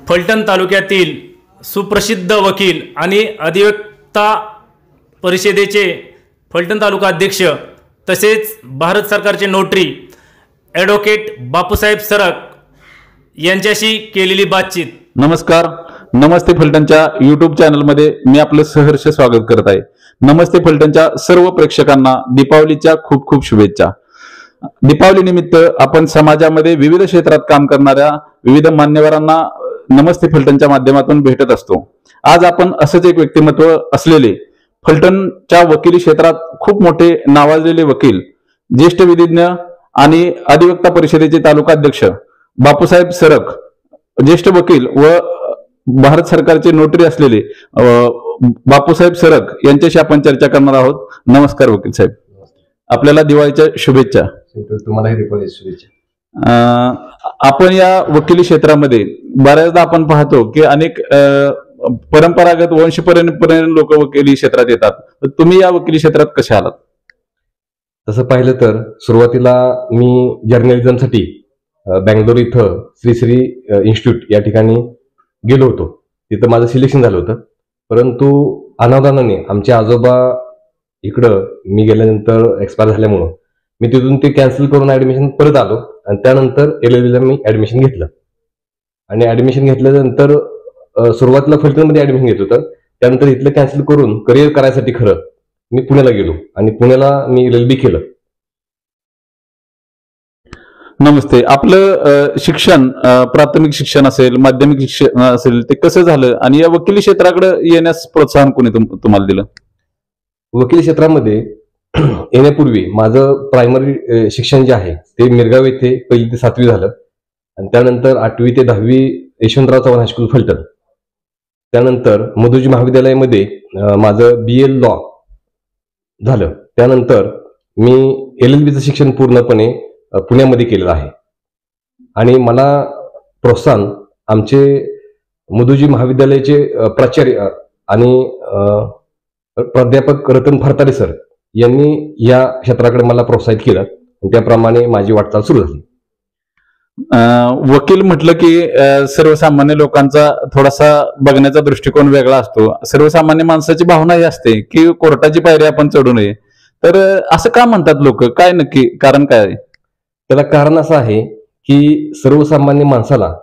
फलटण तालुक्यातील सुप्रसिद्ध वकील आणि अधिवक्ता परिषदेचे फलटण तालुका अध्यक्ष तसेच भारत सरकारचे नोटरी ॲडव्होकेट बापूसाहेब सरक यांच्याशी केलेली बातचीत। नमस्कार, नमस्ते फलटणच्या यूट्यूब चॅनलमध्ये मी आपलं सहर्ष स्वागत करत आहे। नमस्ते फलटणच्या सर्व प्रेक्षकांना दीपावलीच्या खूप खूप शुभेच्छा। दीपावली निमित्त आपण समाजामध्ये विविध क्षेत्रात काम करणाऱ्या विविध मान्यवरांना नमस्ते फलटणच्या माध्यमातून भेटत असतो। आज आपण असंच एक व्यक्तिमत्व असलेले फलटणच्या वकिली क्षेत्रात खूप मोठे नावाजलेले वकील, ज्येष्ठ विधिज्ञ आणि अधिवक्ता परिषदेचे तालुका अध्यक्ष बापूसाहेब सरक, ज्येष्ठ वकील व भारत सरकारचे नोटरी असलेले बापूसाहेब सरक यांच्याशी आपण चर्चा करणार आहोत। नमस्कार वकील साहेब, आपल्याला दिवाळीच्या शुभेच्छा। तुम्हालाही दिवाळीच्या शुभेच्छा। आपण या वकिली क्षेत्रामध्ये बऱ्याचदा आपण पाहतो की अनेक परंपरागत वंशपरंपरेने लोक वकिली क्षेत्रात येतात, तर तुम्ही या वकिली क्षेत्रात कसे आलात? तसं पाहिलं तर सुरुवातीला मी जर्नलिझमसाठी बँगलोर इथं श्री इन्स्टिट्यूट या ठिकाणी गेलो होतो। तिथं माझं सिलेक्शन झालं होतं, परंतु अनावधानाने आमचे आजोबा इकडं मी गेल्यानंतर एक्सपायर झाल्यामुळं मी तिथून ते कॅन्सल करून ऍडमिशन परत आलो आणि त्यानंतर LLB मी ऍडमिशन घेतलं। आणि ऍडमिशन घेतल्यानंतर सुरुवातीला फलटणमध्ये ऍडमिशन घेत होतं, त्यानंतर इथलं कॅन्सल करून करिअर करायसाठी खरं मी पुण्याला गेलो आणि पुण्याला मी LLB केलं। नमस्ते, आपलं शिक्षण प्राथमिक शिक्षण असेल, माध्यमिक शिक्षण असेल, ते कसं झालं आणि या वकिली क्षेत्राकडे येण्यास प्रोत्साहन कोणी तुम्हाला दिलं? वकील क्षेत्रामध्ये येण्यापूर्वी माझं प्रायमरी शिक्षण जे आहे ते मिरगाव येथे 1ली ते 7वी झालं आणि त्यानंतर 8वी ते 10वी यशवंतराव चव्हाण हायस्कूल फलटण। त्यानंतर मधुजी महाविद्यालयामध्ये माझं BA लॉ झालं। त्यानंतर मी LLBचं शिक्षण पूर्णपणे पुण्यामध्ये केलेलं आहे आणि मला प्रोत्साहन आमचे मधुजी महाविद्यालयाचे प्राचार्य आणि प्राध्यापक रतन फरतारे सर यांनी या क्षेत्राकडे मला प्रोत्साहित केलं आणि त्याप्रमाणे माझी वाटचाल सुरू झाली। वकील म्हटलं की सर्वसामान्य लोकांचा थोडासा बघण्याचा दृष्टिकोन वेगळा असतो। सर्वसामान्य माणसाची भावना ही असते की कोर्टाची पायरी आपण चढू नये, तर असं का म्हणतात लोक? काय नक्की कारण काय आहे? त्याला कारण असं आहे की सर्वसामान्य माणसाला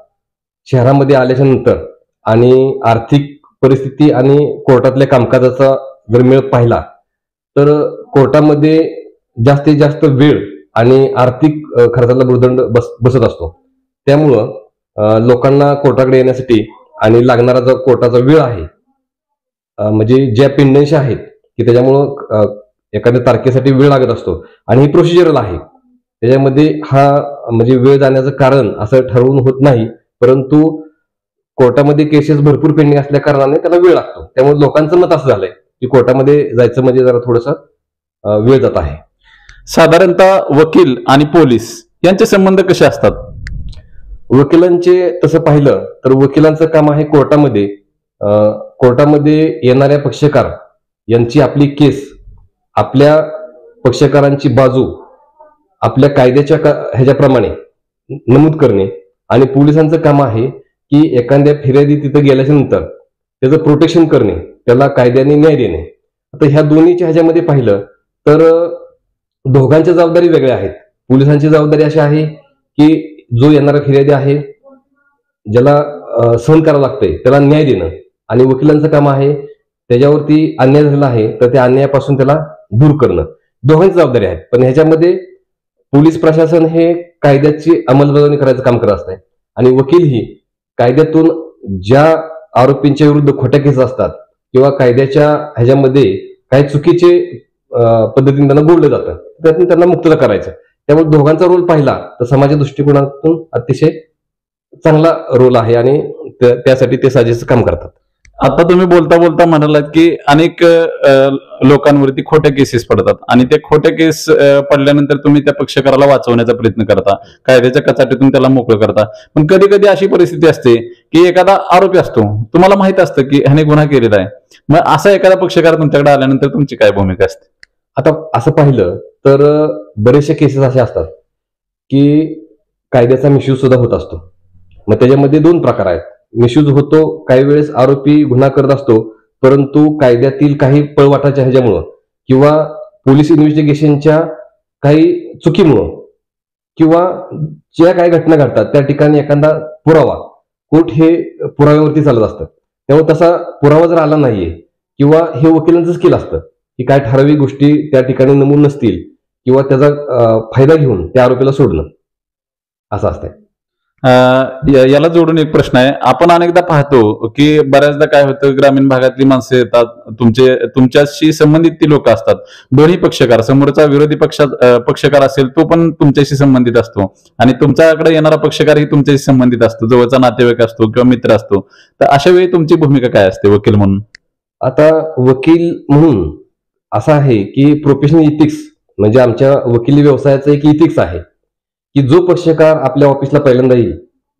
शहरामध्ये आल्याच्या नंतर आणि आर्थिक परिस्थिती आणि कोर्टातल्या कामकाजाचा जर मेळ पाहिला तर कोर्टामध्ये जास्तीत जास्त वेळ आणि आर्थिक खर्चाला भुर्दंड बसत असतो। त्यामुळं लोकांना कोर्टाकडे येण्यासाठी आणि लागणारा जो कोर्टाचा वेळ आहे, म्हणजे ज्या पेंडन्सी आहेत की त्याच्यामुळं एखाद्या तारखेसाठी वेळ लागत असतो आणि ही प्रोसिजरल आहे, त्याच्यामध्ये हा म्हणजे वेळ जाण्याचं कारण असं ठरवून होत नाही, परंतु कोर्टामध्ये केसेस भरपूर पेंडिंग असल्या कारणाने त्याला वेळ लागतो। त्यामुळे लोकांचं मत असं झालंय की कोर्टामध्ये जायचं म्हणजे जरा थोडंसं वेळ जात आहे। साधारणतः वकील आणि पोलीस यांचे संबंध कसे असतात? वकिलांचे तसं पाहिलं तर वकिलांचं काम आहे कोर्टामध्ये येणाऱ्या पक्षकार यांची आपली केस, आपल्या पक्षकारांची बाजू आपल्या कायद्याच्या ह्याच्याप्रमाणे नमूद करणे आणि पोलिसांचं काम आहे की एखाद्या फिर्यादी तिथं गेल्याच्या नंतर त्याचं प्रोटेक्शन करणे, त्याला कायद्याने न्याय देणे। आता ह्या दोन्हीच्या ह्याच्यामध्ये पाहिलं तर दोघांच्या जबाबदारी वेगळ्या आहेत। पोलिसांची जबाबदारी अशी आहे की जो येणारा फिर्यादी आहे ज्याला सहन करावं लागतंय त्याला न्याय देणं, आणि वकिलांचं काम आहे त्याच्यावरती अन्याय झाला आहे तर त्या अन्यायापासून त्याला दूर करणं। दोघांची जबाबदारी आहेत, पण ह्याच्यामध्ये पोलीस प्रशासन हे कायद्याची अंमलबजावणी करायचं काम करत असतंय आणि वकील ही कायद्यातून ज्या आरोपींच्या विरुद्ध खोट्या केस असतात किंवा कायद्याच्या ह्याच्यामध्ये काही चुकीचे पद्धतीने त्यांना गोळलं जातं, त्यातून त्यांना मुक्तता करायचं। त्यामुळे दोघांचा रोल पाहिला तर समाजाच्या दृष्टिकोनातून अतिशय चांगला रोल आहे आणि त्यासाठी ते साजेचं काम करतात। आता तुम्ही बोलता बोलता म्हणालात की अनेक लोकांवरती खोट्या केसेस पडतात आणि त्या खोट्या केस पडल्यानंतर तुम्ही त्या पक्षकाराला वाचवण्याचा प्रयत्न करता, कायद्याच्या कचाटीतून त्याला मोकळं करता। पण कधी कधी अशी परिस्थिती असते की एखादा आरोपी असतो, तुम्हाला माहित असतं की ह्याने गुन्हा केलेला आहे, मग असा एखादा पक्षकार तुमच्याकडे आल्यानंतर तुमची काय भूमिका असते? आता असं पाहिलं तर बरेचसे केसेस असे असतात की कायद्याचा मिसयूज सुद्धा होत असतो। मग त्याच्यामध्ये दोन प्रकार आहेत, मिसयूज होतो, काही वेळेस आरोपी गुन्हा करत असतो, परंतु कायद्यातील काही पळवाटाच्या ह्याच्यामुळं किंवा पोलीस इन्व्हेस्टिगेशनच्या काही चुकीमुळं किंवा ज्या काही घटना घडतात त्या ठिकाणी एखादा पुरावा, कोर्ट हे पुराव्यावरती चालत असतं, त्यामुळे तसा पुरावा जर आला नाहीये किंवा हे वकिलांचं स्किल असतं की काय ठराविक गोष्टी त्या ठिकाणी नमूद नसतील किंवा त्याचा फायदा घेऊन त्या आरोपीला सोडणं असं असतंय. याला जोडून एक प्रश्न आहे. आपण अनेकदा पाहतो की बऱ्याचदा काय होतं, ग्रामीण भागातली माणसं येतात, तुमच्याशी संबंधित ती लोक असतात, दोन्ही पक्षकार, समोरचा विरोधी पक्षकार असेल तो पण तुमच्याशी संबंधित असतो आणि तुमच्याकडे येणारा पक्षकारही तुमच्याशी संबंधित असतो, जवळचा नातेवाईक असतो किंवा मित्र असतो. तर अशा वेळी तुमची भूमिका काय असते वकील म्हणून? आता वकील म्हणून असं आहे की प्रोफेशनल इथिक्स म्हणजे आमच्या वकिली व्यवसायाचं एक इथिक्स आहे की जो पक्षकार आपल्या ऑफिसला पहिल्यांदा येईल,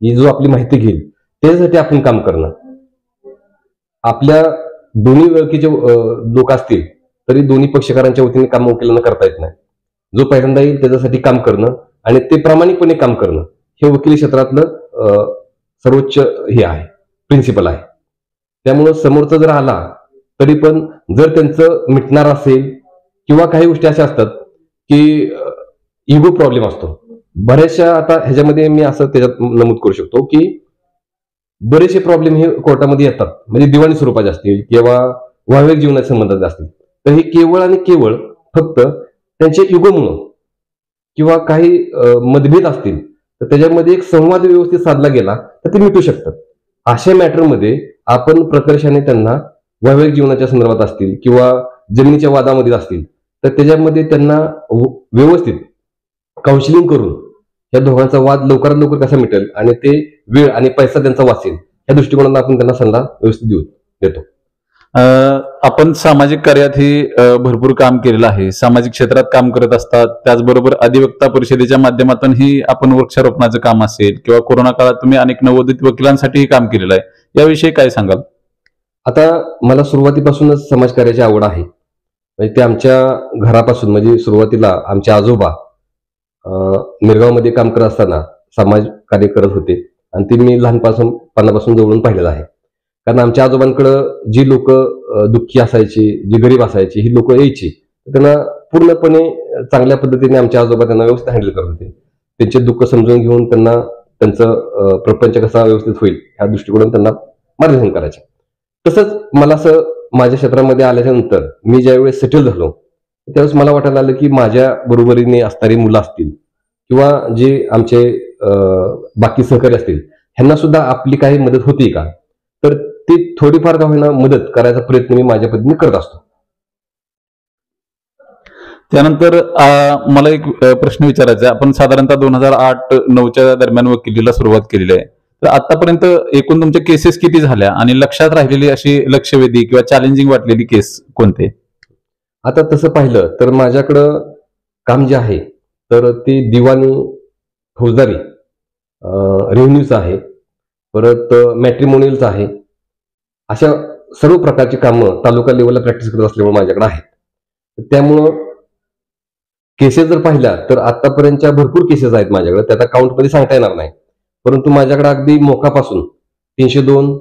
ही जो आपली माहिती घेईल, त्याच्यासाठी आपण काम करणं. आपल्या दोन्ही ओळखीचे लोक असतील तरी दोन्ही पक्षकारांच्या वतीने काम वकिलांना करता येत नाही. जो पहिल्यांदा येईल त्याच्यासाठी काम करणं आणि ते प्रामाणिकपणे काम करणं हे वकिली क्षेत्रातलं सर्वोच्च हे आहे, प्रिन्सिपल आहे. त्यामुळं समोरचा जर आला तरी पण जर त्यांचं मिटणार असेल किंवा काही गोष्टी अशा असतात की इगो प्रॉब्लेम असतो बऱ्याचशा. आता ह्याच्यामध्ये मी असं त्याच्यात नमूद करू शकतो की बरेचसे प्रॉब्लेम हे कोर्टामध्ये येतात, म्हणजे दिवाणी स्वरूपाचे असतील किंवा वैवाहिक जीवनाच्या संबंधाचे असतील, तर हे केवळ आणि केवळ फक्त त्यांच्या इगोमुळं किंवा काही मतभेद असतील तर त्याच्यामध्ये एक संवाद व्यवस्थित साधला गेला तर ते मिटू शकतात. अशा मॅटरमध्ये आपण प्रकर्षाने त्यांना वैवाहिक जीवनाच्या संदर्भात असतील किंवा जमिनीच्या वादामध्ये असतील तर त्याच्यामध्ये त्यांना व्यवस्थित काउन्सिलिंग करून या दोघांचा वाद लवकरात लवकर कसा मिटेल आणि ते वेळ आणि पैसा त्यांचा वाचेल या दृष्टिकोनातून आपण त्यांना सल्ला व्यवस्थित देतो. आपण सामाजिक कार्यातही भरपूर काम केलेलं आहे, सामाजिक क्षेत्रात काम करत असतात. त्याचबरोबर अधिवक्ता परिषदेच्या माध्यमातूनही आपण वृक्षारोपणाचं काम असेल किंवा कोरोना काळात तुम्ही अनेक नवोदित वकिलांसाठीही काम केलेलं आहे, याविषयी काय सांगाल? आता मला सुरुवातीपासूनच समाजकार्याची आवड आहे. म्हणजे ते आमच्या घरापासून, म्हणजे सुरुवातीला आमचे आजोबा मिरगावमध्ये काम करत असताना समाज कार्य करत होते आणि ते मी लहानपणापासून जवळून पाहिलेलं आहे. कारण आमच्या आजोबांकडं जी लोक दुःखी असायची, जी गरीब असायची, ही लोक यायची, त्यांना पूर्णपणे चांगल्या पद्धतीने आमचे आजोबा त्यांना व्यवस्थित हँडल करत होते. त्यांचे दुःख समजून घेऊन त्यांना त्यांचं प्रपंच कसा व्यवस्थित होईल ह्या दृष्टिकोनातून त्यांना मार्गदर्शन करायचे. तसंच मला असं माझ्या क्षेत्रामध्ये आल्याच्या नंतर मी ज्यावेळेस सेटल झालो त्यावेळेस मला वाटायला आलं की माझ्या बरोबरीने असणारी मुलं असतील किंवा जे आमचे बाकी सहकारी असतील ह्यांना सुद्धा आपली काही मदत होती का, तर ती थोडीफार का होईना मदत करायचा प्रयत्न मी माझ्या पद्धतीने करत असतो. त्यानंतर मला एक प्रश्न विचारायचा आहे. आपण साधारणतः 2008-9च्या दरम्यान वकिलीला सुरुवात केलेली आहे, तर आतापर्यंत एकूण तुमच्या केसेस किती झाल्या आणि लक्षात राहिलेली अशी लक्षवेधी किंवा चॅलेंजिंग वाटलेली केस कोणते? आता तसं पाहिलं तर माझ्याकडं काम जे आहे तर ते दिवाणी, फौजदारी, रेव्हेन्यूचं आहे, परत मॅट्रिमोनियलचं आहे. अशा सर्व प्रकारची कामं तालुका लेवलला प्रॅक्टिस करत असल्यामुळे माझ्याकडे आहेत. त्यामुळं केसेस जर पाहिल्या तर आतापर्यंतच्या भरपूर केसेस आहेत माझ्याकडे, त्याचा काउंटमध्ये सांगता येणार नाही. परंतु माझ्याकडे अगदी मोकापासून 302,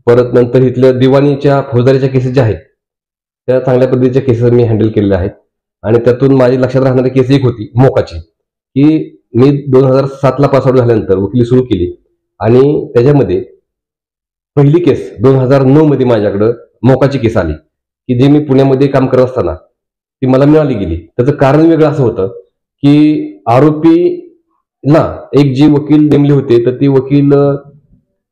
परत नंतर इथल्या दिवाणीच्या, फौजदारीच्या केसेस ज्या आहेत त्या चांगल्या पद्धतीच्या केसेस मी हँडल केलेल्या आहेत. आणि त्यातून माझी लक्षात राहणारी केस एक होती मोकाची, की मी 2007ला पासआउट झाल्यानंतर वकिली सुरू केली आणि त्याच्यामध्ये पहिली केस 2009 मध्ये माझ्याकडं मोकाची केस आली की जी मी पुण्यामध्ये काम करत असताना ती मला मिळाली गेली. त्याचं कारण वेगळं असं होतं की आरोपीला एक जी वकील नेमले होते तर ती वकील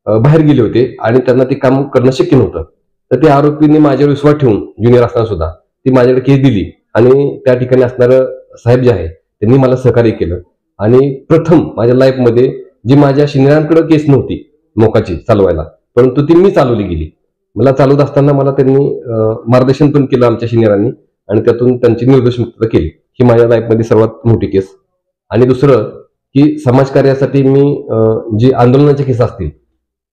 बाहेर गेले होते आणि त्यांना ते काम करणं शक्य नव्हतं. तर त्या आरोपीने माझ्यावर विश्वास ठेवून ज्युनियर असताना सुद्धा ती माझ्याकडे केस दिली आणि त्या ठिकाणी असणारं साहेब जे आहे त्यांनी मला सहकार्य केलं आणि प्रथम माझ्या लाईफमध्ये जी माझ्या सिनियरांकडे केस नव्हती मोकाची चालवायला, परंतु ती मी चालवली गेली. मला चालवत असताना मला त्यांनी मार्गदर्शन पण केलं आमच्या सिनियरांनी आणि त्यातून त्यांची निर्दोष मुक्तता केली. ही माझ्या लाईफमध्ये सर्वात मोठी केस. आणि दुसरं की समाजकार्यासाठी मी जी आंदोलनाच्या केस असतील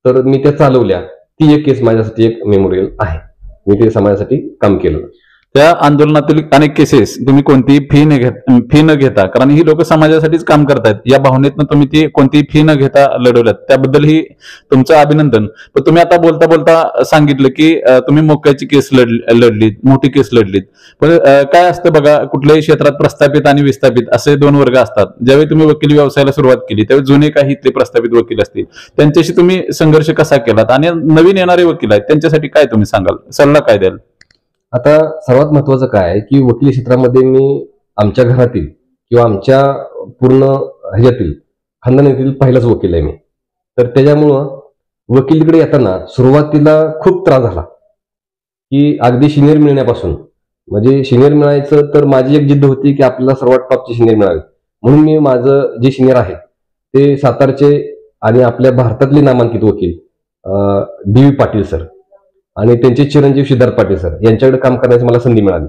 तर मी त्या चालवल्या, ती एक केस माझ्यासाठी एक मेमोरियल आहे. मी ते समाजासाठी काम केलं. त्या आंदोलनातील अनेक केसेस तुम्ही कोणतीही फी न घेता, कारण ही लोक समाजासाठीच काम करतायत, या भावनेतनं तुम्ही ती कोणतीही फी न घेता लढवल्यात, त्याबद्दलही तुमचं अभिनंदन. पण तुम्ही आता बोलता बोलता सांगितलं की तुम्ही मोक्याची केस लढलीत, मोठी केस लढलीत. पण काय असतं बघा, कुठल्याही क्षेत्रात प्रस्थापित आणि विस्थापित असे दोन वर्ग असतात. ज्यावेळी तुम्ही वकील व्यवसायाला सुरुवात केली त्यावेळी जुने काही इथले प्रस्थापित वकील असतील, त्यांच्याशी तुम्ही संघर्ष कसा केलात, आणि नवीन येणारे वकील आहेत त्यांच्यासाठी काय तुम्ही सांगाल, सल्ला काय द्याल? आता सर्वात महत्वाचं काय आहे की वकिली क्षेत्रामध्ये मी आमच्या घरातील किंवा आमच्या पूर्ण ह्याच्यातील खानदानातील पहिलाच वकील आहे मी. तर त्याच्यामुळं वकिलीकडे येताना सुरुवातीला खूप त्रास झाला की अगदी सिनियर मिळण्यापासून, म्हणजे सिनियर मिळायचं तर माझी एक जिद्द होती की आपल्याला सर्वात टॉपचे सिनियर मिळावे. म्हणून मी माझं जे सिनियर आहे ते सातारचे आणि आपल्या भारतातले नामांकित वकील डी पाटील सर आणि त्यांचे चिरंजीव सिद्धार्थ पाटील सर यांच्याकडे काम करण्याची मला संधी मिळाली,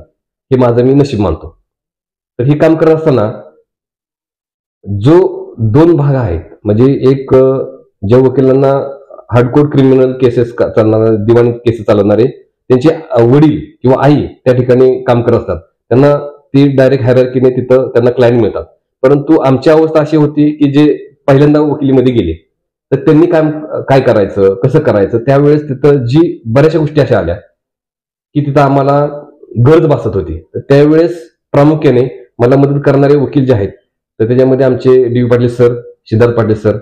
हे माझं मी नशीब मानतो. तर हे काम करत असताना जो दोन भाग आहेत, म्हणजे एक ज्या वकिलांना हार्डकोर क्रिमिनल केसेस चालणारे, दिवाणी केसेस चालवणारे त्यांचे वडील किंवा आई त्या ठिकाणी काम करत असतात, त्यांना ती डायरेक्ट हायरार्कीने तिथं त्यांना क्लायंट मिळतात. परंतु आमची अवस्था अशी होती की जे पहिल्यांदा वकिलीमध्ये गेले तर त्यांनी काय करायचं, कसं करायचं, त्यावेळेस तिथं जी बऱ्याचशा गोष्टी अशा आल्या की तिथं आम्हाला गरज भासत होती. तर त्यावेळेस प्रामुख्याने मला मदत करणारे वकील जे आहेत तर त्याच्यामध्ये आमचे D Patil sir, Siddharth Patil sir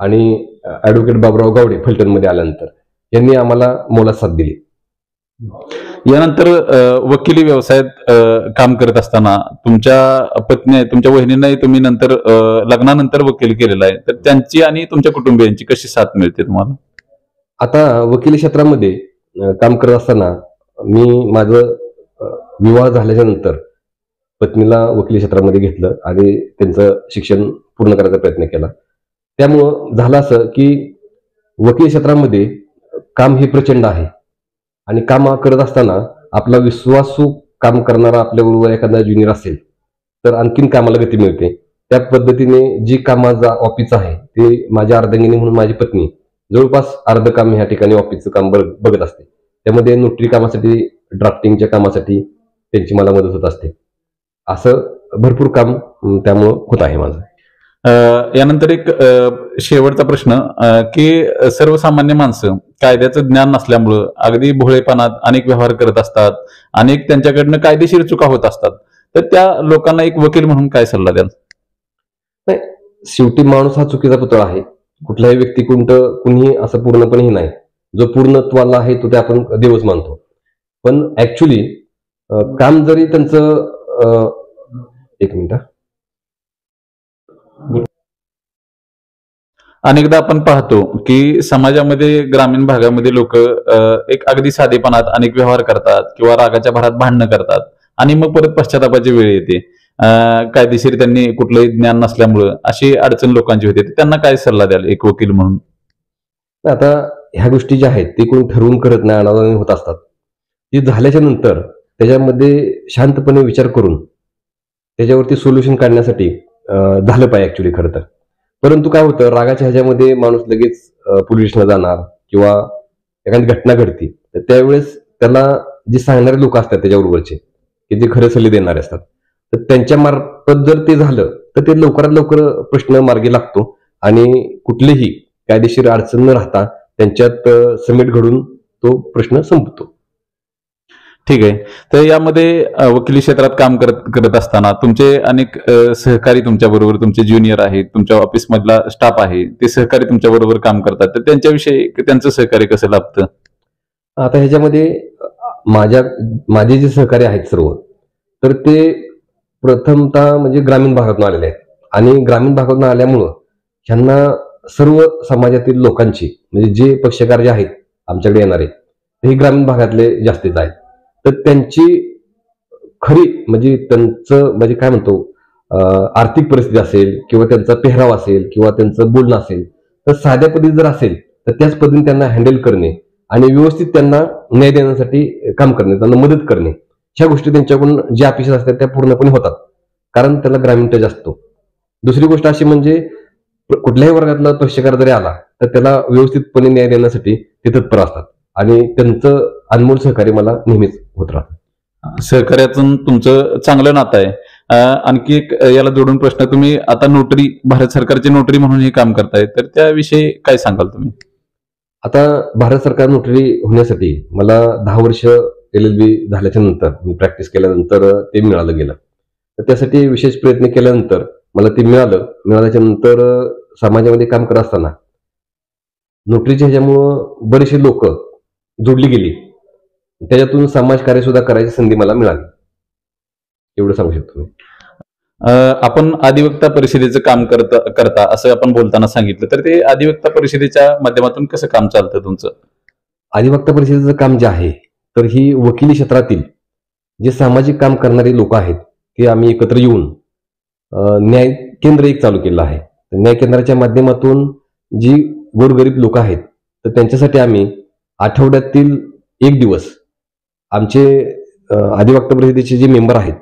आणि ऍडव्होकेट बाबुराव गावडे फलटणमध्ये आल्यानंतर यांनी आम्हाला मोलाची साथ दिली. यानंतर वकिली व्यवसायात काम करत असताना तुमच्या पत्नी, तुमच्या वहिनींनाही तुम्ही नंतर लग्नानंतर वकील केलेला आहे, तर त्यांची आणि तुमच्या कुटुंबियांची कशी साथ मिळते तुम्हाला? आता वकिली क्षेत्रामध्ये काम करत असताना मी माझं विवाह झाल्याच्या नंतर पत्नीला वकिली क्षेत्रामध्ये घेतलं आणि त्यांचं शिक्षण पूर्ण करायचा प्रयत्न केला. त्यामुळं झालं असं की वकील क्षेत्रामध्ये काम हे प्रचंड आहे आणि काम करत असताना आपला विश्वासू काम करणारा आपल्याबरोबर एखादा ज्युनियर असेल तर आणखीन कामाला गती मिळते. त्या पद्धतीने जी कामाचा ऑफिस आहे ते माझ्या अर्धांगिनी म्हणून माझी पत्नी जवळपास अर्ध काम ह्या ठिकाणी ऑफिसचं काम बघत असते. त्यामध्ये नोटरी कामासाठी, ड्राफ्टिंगच्या कामासाठी त्यांची मला मदत होत असते. असं भरपूर काम त्यामुळं होत आहे माझं. यानंतर एक शेवटचा प्रश्न की सर्वसामान्य माणसं कायद्याचं ज्ञान नसल्यामुळं अगदी भोळेपणात अनेक व्यवहार करत असतात, अनेक त्यांच्याकडनं कायदेशीर चुका होत असतात, तर त्या लोकांना एक वकील म्हणून काय सल्ला द्याल? नाही, शेवटी माणूस हा चुकीचा पुतळा आहे. कुठल्याही व्यक्ती कुणीही असं पूर्णपणेही नाही. जो पूर्णत्वाला आहे तो ते आपण देवच मानतो. पण ऍक्च्युली काम जरी त्यांचं एक मिनिट, अनेकदा आपण पाहतो की समाजामध्ये, ग्रामीण भागामध्ये लोक एक अगदी साधेपणात अनेक व्यवहार करतात किंवा रागाच्या भरात भांडणं करतात आणि मग परत पश्चातापाची वेळ येते. कायदेशीर त्यांनी कुठलंही ज्ञान नसल्यामुळं अशी अडचण लोकांची होते. त्यांना काय सल्ला द्याल एक वकील म्हणून? आता ह्या गोष्टी ज्या आहेत ते कोणी ठरवून करत नाही, अनावधाने होत असतात. ती झाल्याच्या नंतर त्याच्यामध्ये शांतपणे विचार करून त्याच्यावरती सोल्युशन काढण्यासाठी झालं पाहिजे ऍक्च्युली खरं तर. परंतु काय होतं, रागाच्या ह्याच्यामध्ये माणूस लगेच पोलीस स्टेशनला जाणार किंवा एखादी घटना घडती तर त्यावेळेस त्याला जे सांगणारे लोक असतात त्याच्याबरोबरचे की जे खरे सल्ले देणारे असतात, तर त्यांच्या मार्फत जर ते झालं तर ते लवकरात लवकर प्रश्न मार्गी लागतो आणि कुठलीही कायदेशीर अडचण न राहता त्यांच्यात समेट घडून तो प्रश्न संपतो. ठीक आहे. तर यामध्ये वकिली क्षेत्रात काम करत असताना तुमचे अनेक सहकारी तुमच्या बरोबर, तुमचे ज्युनियर आहेत, तुमच्या ऑफिस मधला स्टाफ आहे, ते सहकारी तुमच्या बरोबर काम करतात, तर त्यांच्याविषयी त्यांचं सहकार्य कसं लाभतं? आता ह्याच्यामध्ये माझे जे सहकारी आहेत सर्व, तर ते प्रथमतः म्हणजे ग्रामीण भागातून आलेले आहेत आणि ग्रामीण भागातून आल्यामुळं ह्यांना सर्व समाजातील लोकांची, म्हणजे जे पक्षकार जे आहेत आमच्याकडे येणारे हे ग्रामीण भागातले जास्तीत आहेत. तर त्यांची खरी म्हणजे त्यांचं म्हणजे काय म्हणतो आर्थिक परिस्थिती असेल किंवा त्यांचा पेहराव असेल किंवा त्यांचं बोलणं असेल तर साध्या पद्धतीत जर असेल तर त्याच पद्धतीने त्यांना हँडल करणे आणि व्यवस्थित त्यांना न्याय देण्यासाठी काम करणे, त्यांना मदत करणे, ह्या गोष्टी त्यांच्याकडून ज्या अपेक्षा असतात त्या पूर्णपणे होतात, कारण त्याला ग्रामीण टच असतो. दुसरी गोष्ट अशी म्हणजे कुठल्याही वर्गातला पक्षकार जरी आला तर त्याला व्यवस्थितपणे न्याय देण्यासाठी ते तत्पर असतात आणि त्यांचं अनमोल सहकार्य मला नेहमीच होत राहतं. सहकार्यातून तुमचं चांगलं नातं आहे. आणखी एक याला जोडून प्रश्न, तुम्ही आता नोटरी, भारत सरकारची नोटरी म्हणून हे काम करताय, तर त्याविषयी काय सांगाल तुम्ही? आता भारत सरकार नोटरी होण्यासाठी मला 10 वर्ष LLB झाल्याच्या नंतर, मी प्रॅक्टिस केल्यानंतर ते मिळालं गेलं. तर त्यासाठी विशेष प्रयत्न केल्यानंतर मला ते मिळाल्याच्या नंतर समाजामध्ये काम करत असताना नोटरीच्या ह्याच्यामुळं बरेचसे लोक जोडली गेली, त्याच्यातून समाजकार्य सुद्धा करायची संधी मला मिळाली, एवढं सांगू शकतो मी. आपण अधिवक्ता परिषदेचं काम करता असं आपण बोलताना सांगितलं, तर ते अधिवक्ता परिषदेच्या माध्यमातून कसं काम चालतं तुमचं? अधिवक्ता परिषदेचं काम जे आहे, तर ही वकिली क्षेत्रातील जे सामाजिक काम करणारे लोक आहेत ते आम्ही एकत्र येऊन न्याय केंद्र एक चालू केलं आहे. न्याय केंद्राच्या माध्यमातून जी गोरगरीब लोक आहेत, तर त्यांच्यासाठी आम्ही आठवड्यातील 1 दिवस आमचे अधिवक्ता परिषदेचे जे मेंबर आहेत,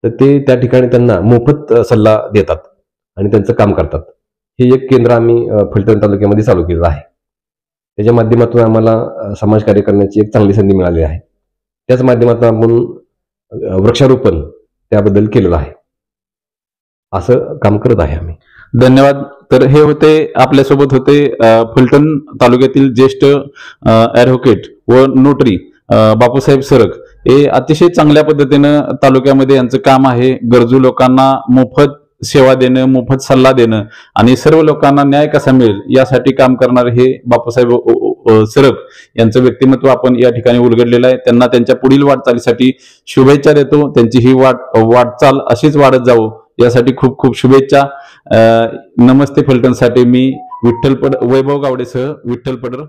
तर ते त्या ठिकाणी त्यांना मोफत सल्ला देतात आणि त्यांचं काम करतात. हे एक केंद्र आम्ही फलटण तालुक्यामध्ये चालू केलं आहे. त्याच्या माध्यमातून आम्हाला समाजकार्य करण्याची एक चांगली संधी मिळाली आहे. त्याच माध्यमातून आपण वृक्षारोपण त्याबद्दल केलेलं आहे. असं काम करत आहे आम्ही. धन्यवाद. तर हे होते, आपल्यासोबत होते फलटण तालुक्यातील ज्येष्ठ ॲडव्होकेट व नोटरी बापूसाहेब सरग. हे अतिशय चांगल्या पद्धतीनं तालुक्यामध्ये यांचं काम आहे. गरजू लोकांना मोफत सेवा देणं, मोफत सल्ला देणं आणि सर्व लोकांना न्याय कसा मिळेल यासाठी काम करणारे हे बापूसाहेब सरग यांचं व्यक्तिमत्व आपण या ठिकाणी उलगडलेलं आहे. त्यांना त्यांच्या पुढील वाटचालीसाठी शुभेच्छा देतो. त्यांची ही वाटचाल अशीच वाढत जावो यासाठी खूप खूप शुभेच्छा. नमस्ते फलटणसाठी मी वैभव गावडेसह विठ्ठल पडर.